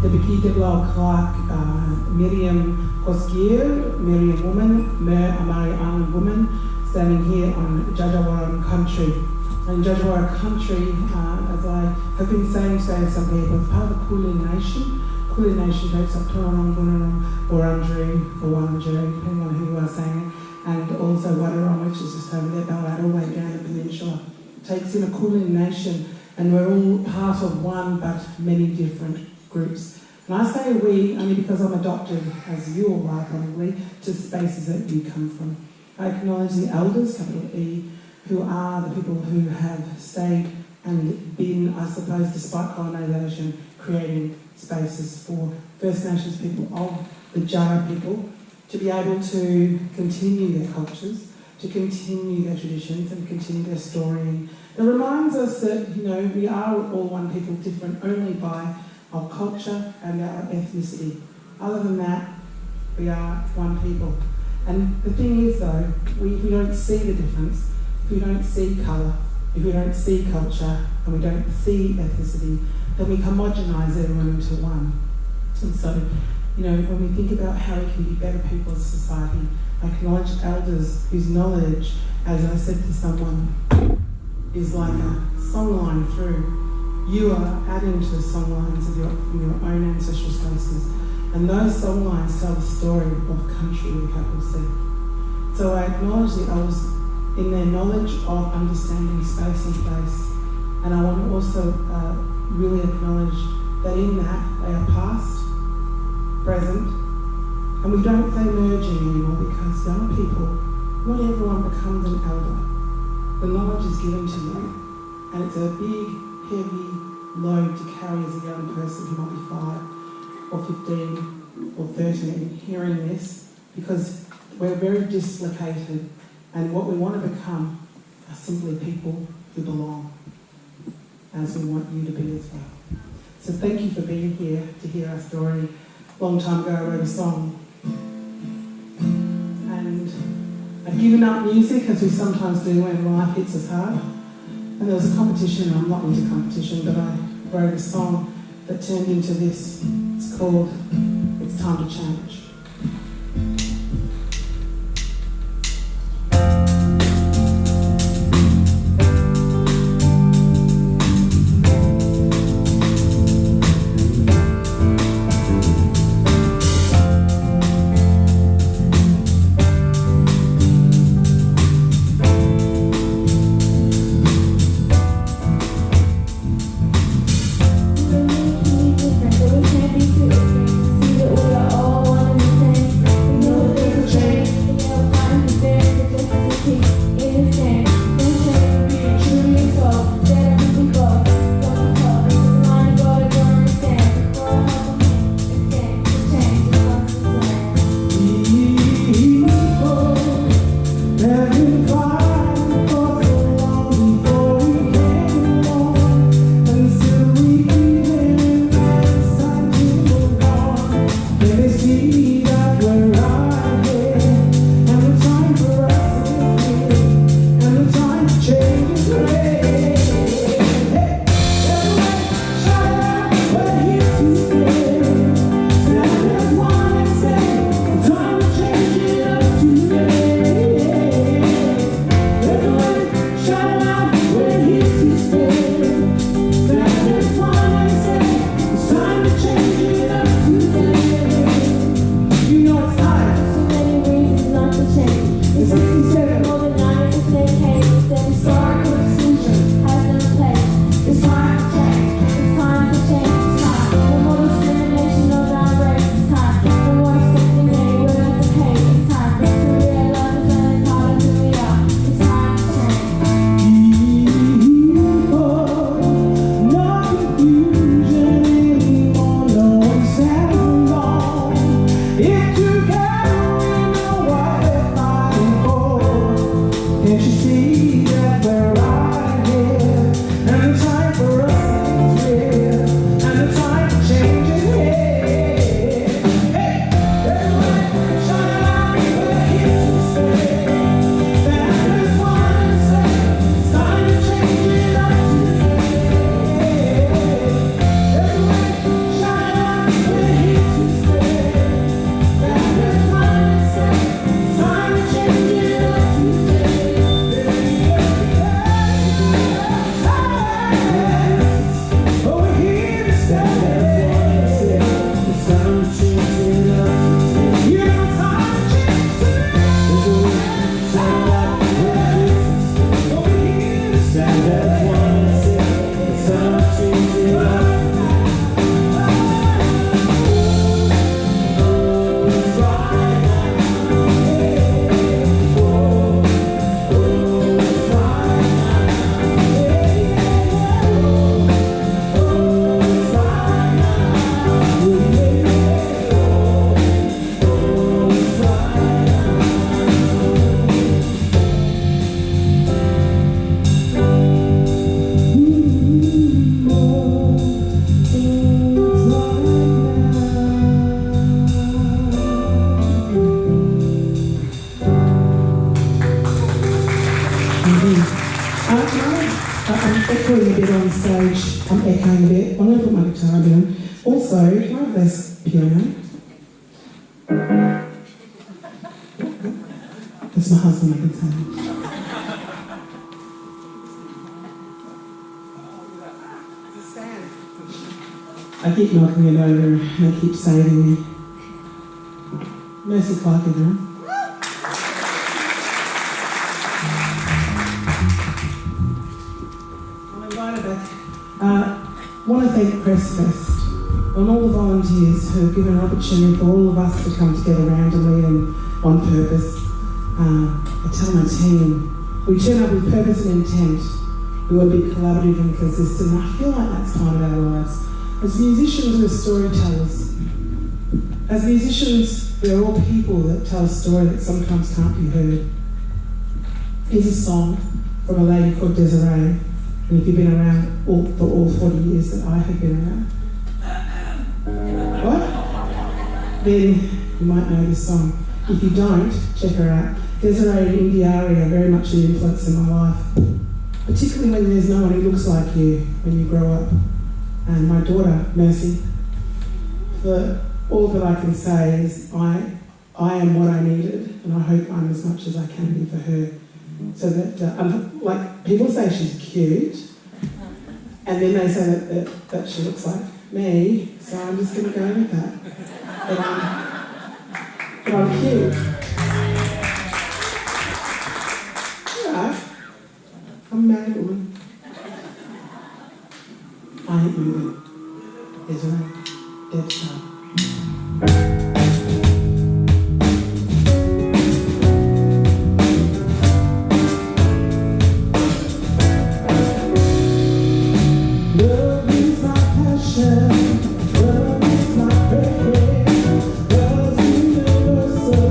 Debiki Diblau Clark, Miriam Koskier, Miriam woman, Mer Amari Island woman, standing here on Jajawaran country. And Jajawaran country, as I have been saying today to some people, is part of the Kulin Nation. Kulin Nation takes up Torong, Bunurong, Wurundjeri, or Wurundjeri, depending on who you are saying it, and also Wadawurrung, which is just over there, Ballarat, all the way down the peninsula. Takes in a Kulin Nation, and we're all part of one but many different groups. And I say we only because I'm adopted, as you all are probably, to spaces that you come from. I acknowledge the elders, capital E, who are the people who have stayed and been, I suppose, despite colonisation, creating spaces for First Nations people of the Jara people to be able to continue their cultures, to continue their traditions and continue their storying. It reminds us that, we are all one people, different only by our culture and our ethnicity. Other than that, we are one people. And the thing is though, if we don't see the difference, if we don't see colour, if we don't see culture, and we don't see ethnicity, then we homogenise everyone into one. And so, when we think about how we can be better people as a society, I acknowledge elders whose knowledge, as I said to someone, is like a songline through. You are adding to the songlines from your own ancestral spaces. And those songlines tell the story of country with a capital C. So I acknowledge the elders in their knowledge of understanding space and place. And I want to also really acknowledge that in that they are past, present, and we don't say merging anymore because young people, not everyone becomes an elder. The knowledge is given to you, and it's a big, heavy load to carry as a young person who might be 5 or 15 or 13 hearing this, because we're very dislocated, and what we want to become are simply people who belong, as we want you to be as well. So thank you for being here to hear our story. A long time ago I wrote a song, and I've given up music, as we sometimes do when life hits us hard. And there was a competition, I'm not into competition, but I wrote a song that turned into this. It's called It's Time to Change. We can't be too ignorant to see that we are all one echoing a bit on stage. I'm echoing a bit. I'm going to put my guitar down. Also, can I have this piano? That's my husband, I can say. I keep knocking it over and they keep saving me. Mercy Clark, everyone. I'm invited back. I want to thank Press Fest and all the volunteers who have given an opportunity for all of us to come together randomly and on purpose. I tell my team, we turn up with purpose and intent. We want to be collaborative and consistent. And I feel like that's part of our lives. As musicians, we're storytellers. As musicians, we're all people that tell a story that sometimes can't be heard. Here's a song from a lady called Desiree. And if you've been around for all 40 years that I have been around, what? Then you might know this song. If you don't, check her out. Desiree and Indiari are very much an influence in my life, particularly when there's no one who looks like you when you grow up. And my daughter, Mercy, for all that I can say is I am what I needed, and I hope I'm as much as I can be for her. So that, like, people say she's cute, and then they say that she looks like me, so I'm just going to go with that. But I'm cute. Yeah, I'm a married woman. I ain't moving. Is right. Dead stop. Love is my passion. Love is my prayer. Love's universal.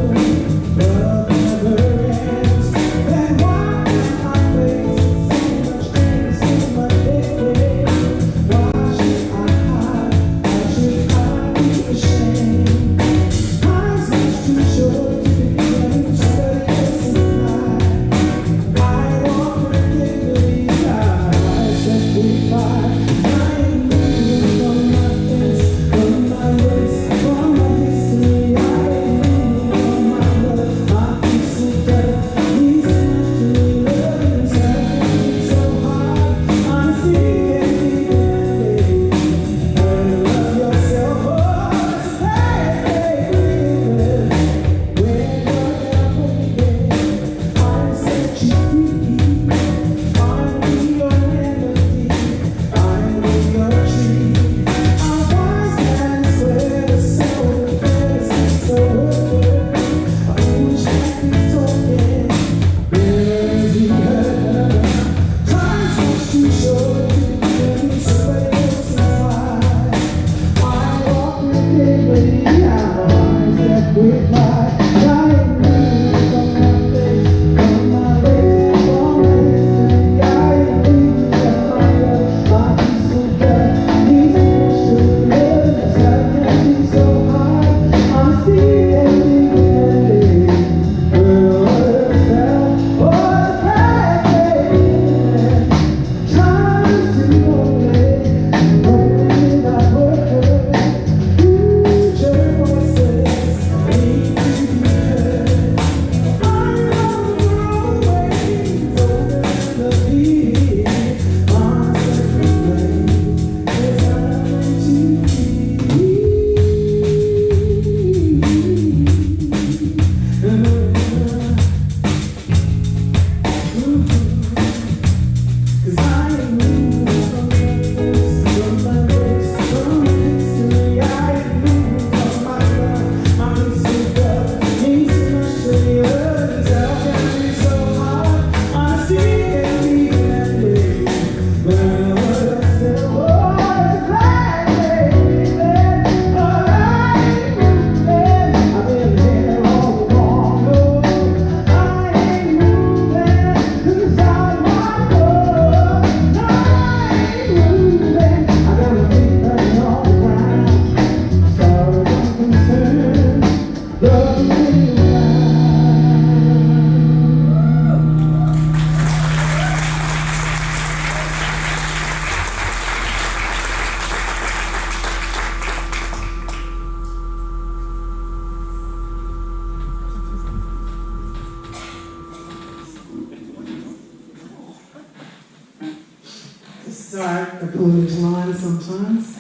So I pull him into line sometimes.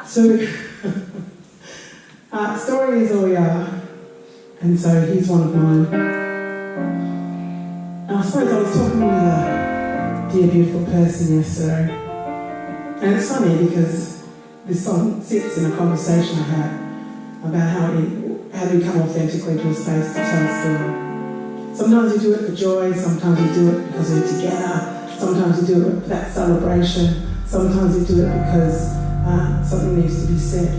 So, story is all we are, and so he's one of mine. And I suppose I was talking with a dear, beautiful person yesterday, and it's funny because this song sits in a conversation I had about how do we come authentically to a space to tell a story. Sometimes we do it for joy, sometimes we do it because we're together, sometimes we do it for that celebration, sometimes we do it because something needs to be said.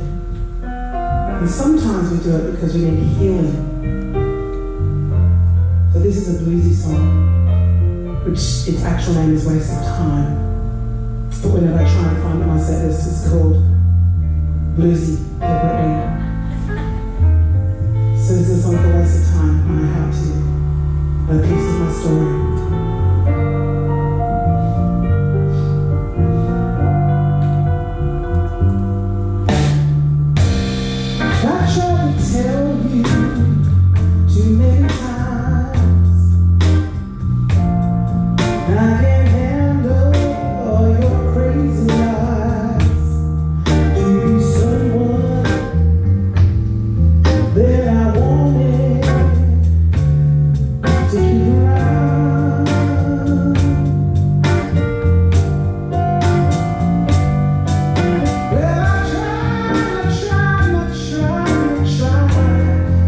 And sometimes we do it because we need healing. So this is a bluesy song, which its actual name is Waste of Time. But whenever I try and find it, my set list is called Bluesy deborahN. So this is a song called Waste of Time, and I had to a piece of my story. I tried to tell you too many times I can't handle all your crazy lies. To be someone that I wanted to keep around. Well, I tried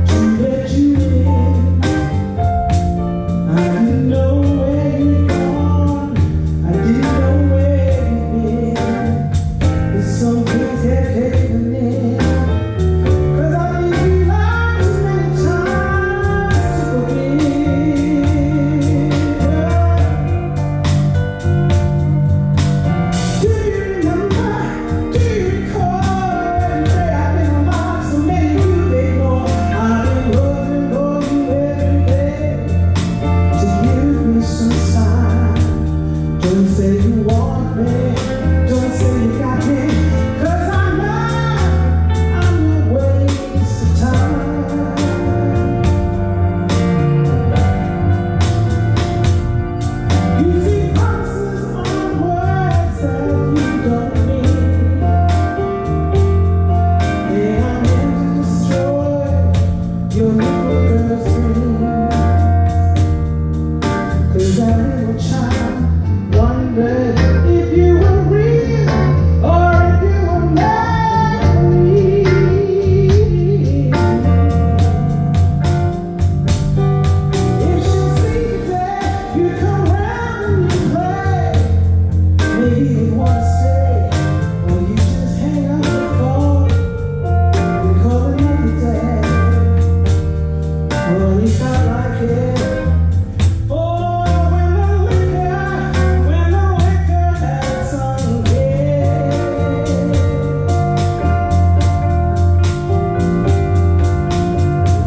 to let you in. I didn't know where you'd gone, I didn't know where you'd been. But some things kept caving in, 'cause I think you lied too many times to forgive. Do you remember, do you recall every day I've been alive, so many you've ignored? I've been looking for you every day to give me some sign. Don't say you want me, don't say you got me, 'cause I know I'm a waste of time. You see promises on words that you don't mean. They are meant to destroy your little girl's dreams. 'Cause that little child wondered if you were real or if you were memory. If she'll see the day you come round and you play, maybe you want to stay, or you just hang up the phone and call another day. Well, you felt like it. Oh, when the liquor had sunk in.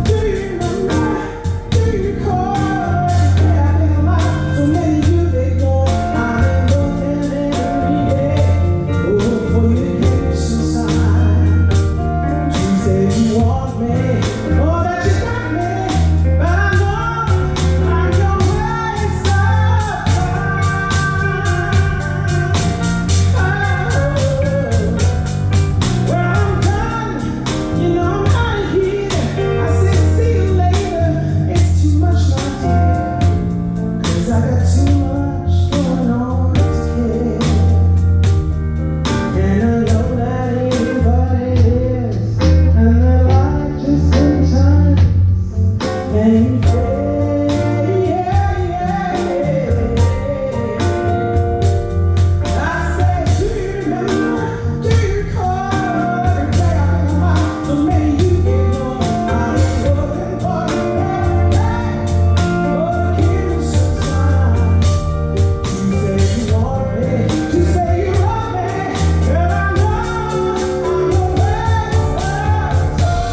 Do you remember, do you recall every day I've been alive, so many you've ignored? I've been looking every day, oh, for you to give me some sign. You say you want me, or that you got me, but I know I'm your waste of time. Well, I'm done, you know I'm out of here. I said see you later, it's too much, my dear, 'cause I got too much going on to care. And I know that ain't what it is, and the light just sometimes ain't fair. I said, do you remember, do you recall every day I've been alive, so many you ignored? I've been looking for you every day, oh, give me some time. You say you want me, you say you love me, girl, I know I'm your waste of time.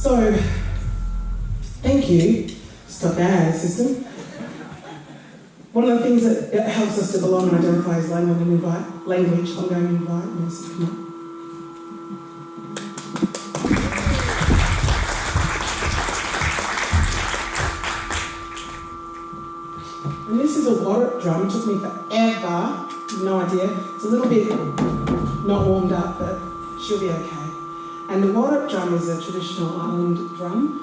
So, thank you, Stop Ad System. One of the things that it helps us to belong and identify is language. I'm going to invite Mercy to come up. And this is a water drum. It took me forever, no idea. It's a little bit not warmed up, but she'll be okay. And the water drum is a traditional island drum.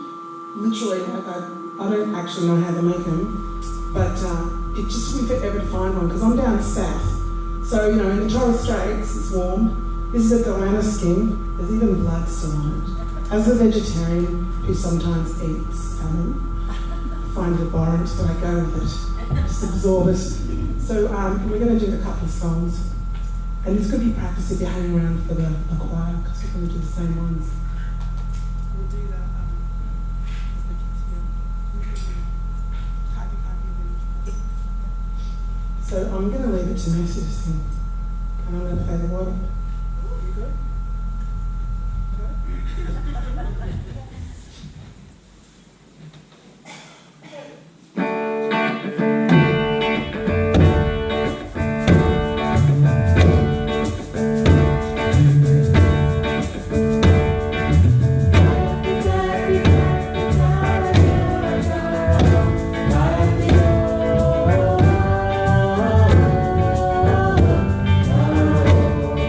Literally, I don't actually know how to make them, but it just took me forever to find one because I'm down south. So, you know, in the Torres Straits, it's warm. This is a goanna skin. There's even blood still on it. As a vegetarian who sometimes eats salmon, I find it abhorrent, but I go with it. Just absorb it. So we're going to do a couple of songs. And it's good to be practice if you're hanging around for the choir, because we're going to do the same ones. We'll do that. So I'm going to leave it to Mercy to sing. And I'm going to play the water. You good?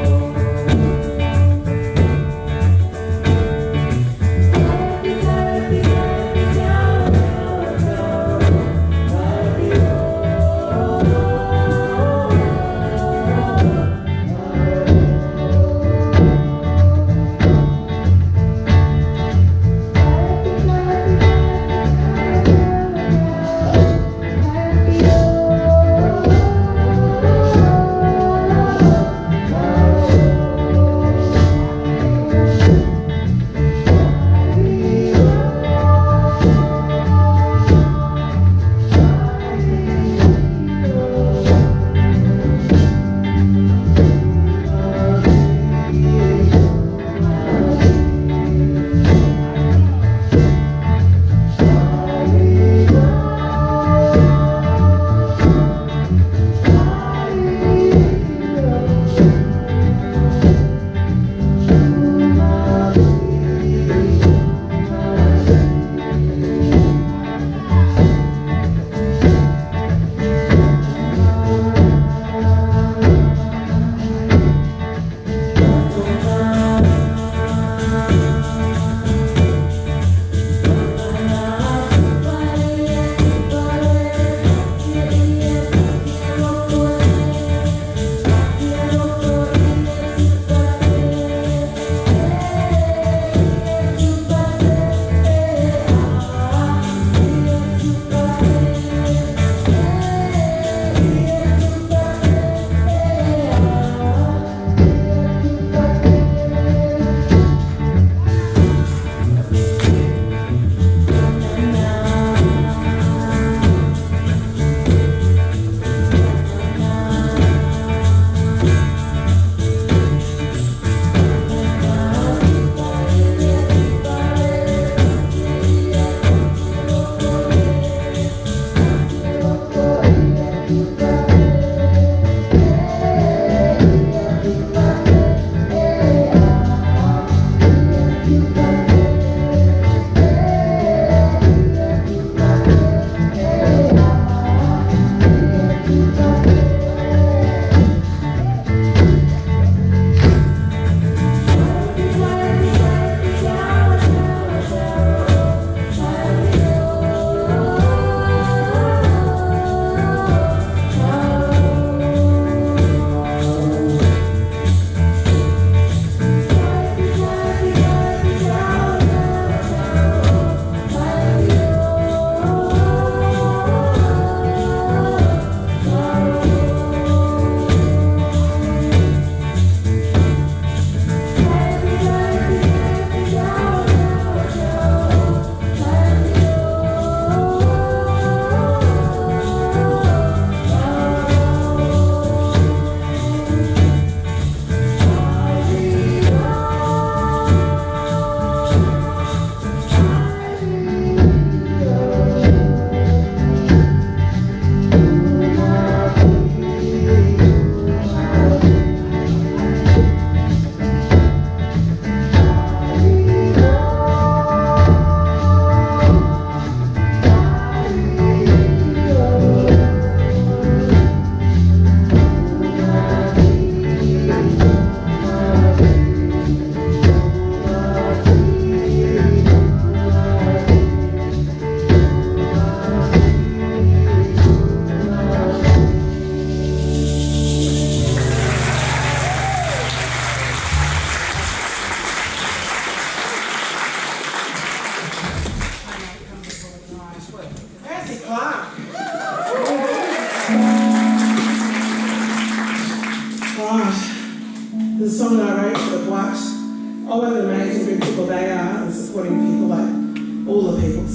Oh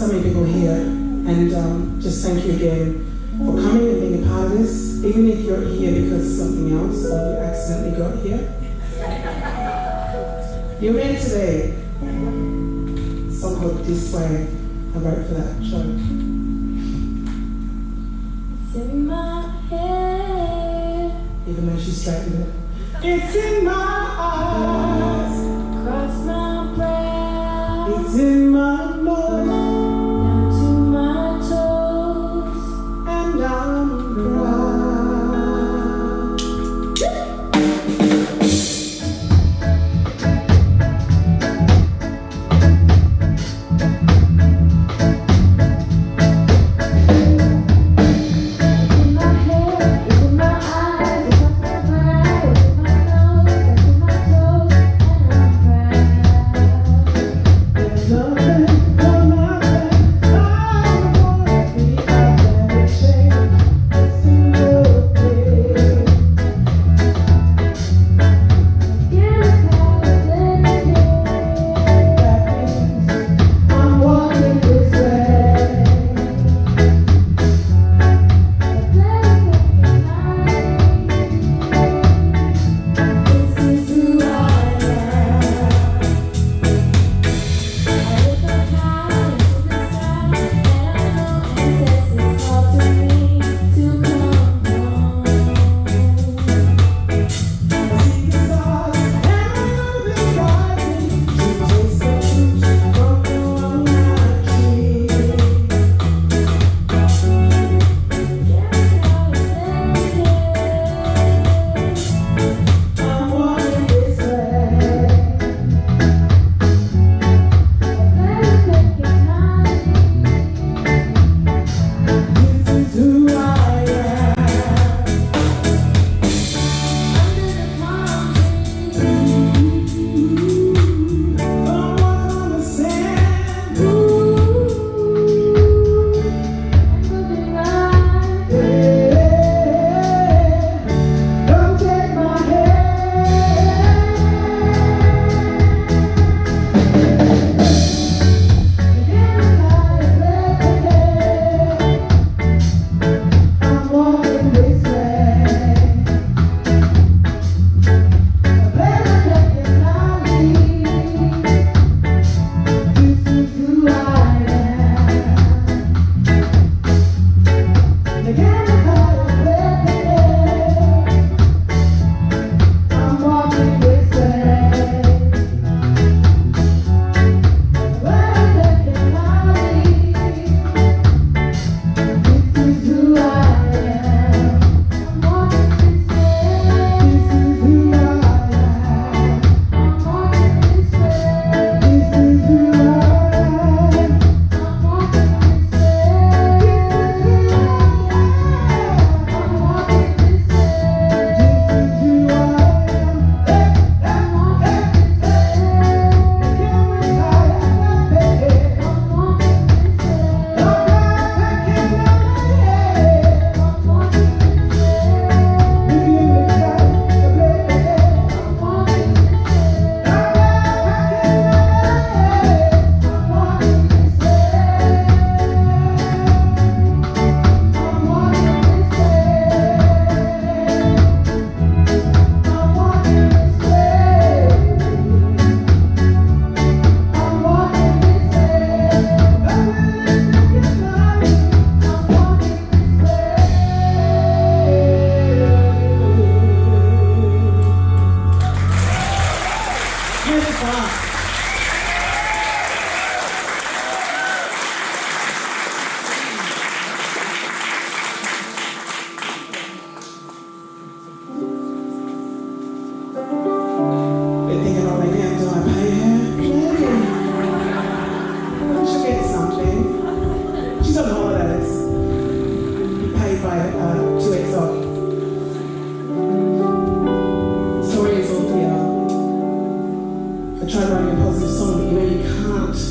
so many people here, and just thank you again for coming and being a part of this. Even if you're here because of something else or you accidentally got here, you're here today. A song called This Way, I wrote for that show. It's in my head. Even though she straightened it. It's in my eyes. Cross my brow. It's in my nose. Down to my toes. And I'm proud.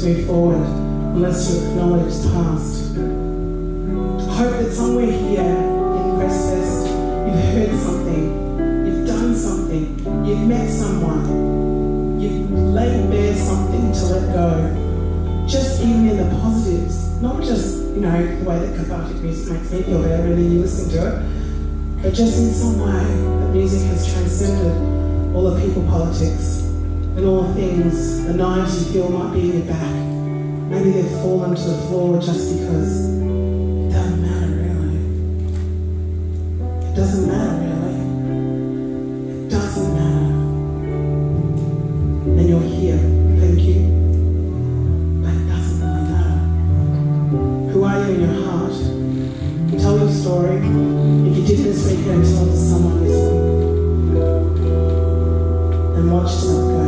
Move forward unless you acknowledge the past. I hope that somewhere here in Crestfest you've heard something, you've done something, you've met someone, you've laid bare something to let go. just even in the positives, not just, you know, the way that cathartic music makes me feel better when you listen to it, but just in some way that music has transcended all the people politics and all the things the knives you feel might be in your back. Maybe they've fallen to the floor just because it doesn't matter really. It doesn't matter really. It doesn't matter. And you're here, thank you. But it doesn't really matter. Who are you in your heart? Tell your story. If you did this weekend, tell it to someone listening. And watch yourself go.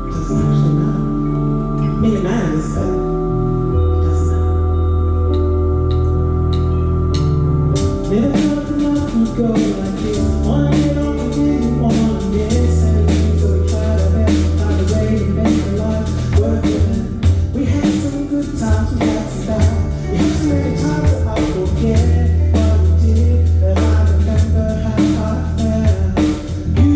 It doesn't actually matter. I mean, it matters, but it doesn't matter. Never thought that life would go like this. Wanna get off and didn't wanna miss anything, so we tried our best to find a way to make our life worth it. We had some good times, we had some bad. We had so many times that I'll forget what we did, but I remember how I felt. You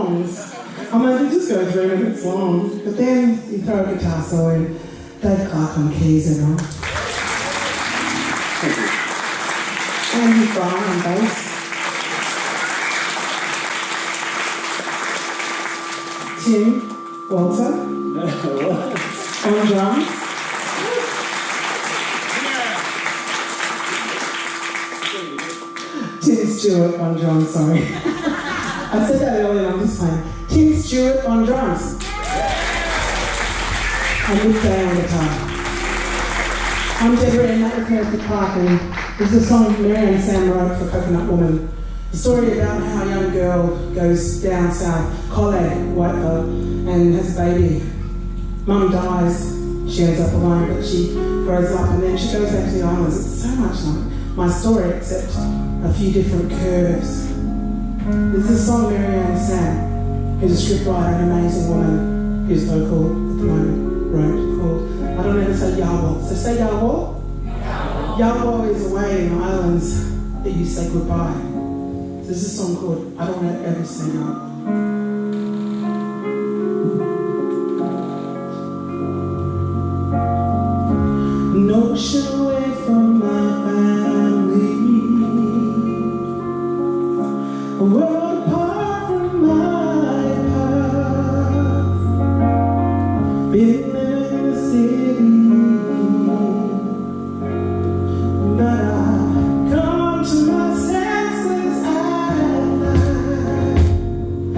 songs. I'm like, it just goes 3 minutes long. But then you throw a guitar solo in, Dave Clark on keys and all. Andy Fry on bass. Tim Walter on drums. Tim Stewart on drums, sorry. I said that earlier, I'm just playing. Tim Stewart on drums. And Nick Day on guitar. I'm deborahN, that was Meredith Clark, and this is a song Mary and Sam wrote for Coconut Woman. The story about how a young girl goes down south, Colette, Whiteville, and has a baby. Mum dies, she ends up alone, but she grows up and then she goes back to the islands. It's so much like my story, except a few different curves. There's this song Mary and Sam, who's a scriptwriter, an amazing woman, who's vocal at the moment, wrote called, I don't ever say Yahweh. So say Yahweh? Yahweh is a way in the islands that you say goodbye. So there's a song called I Don't Ever Say Yahweh. An ocean away from my family, a world apart from my path, been living in the city, but I come to my senses at night.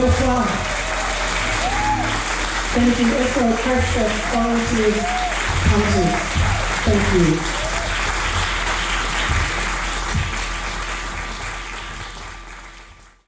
Bonsoir. Thank you. Also, Christus volunteers, counters. Thank you.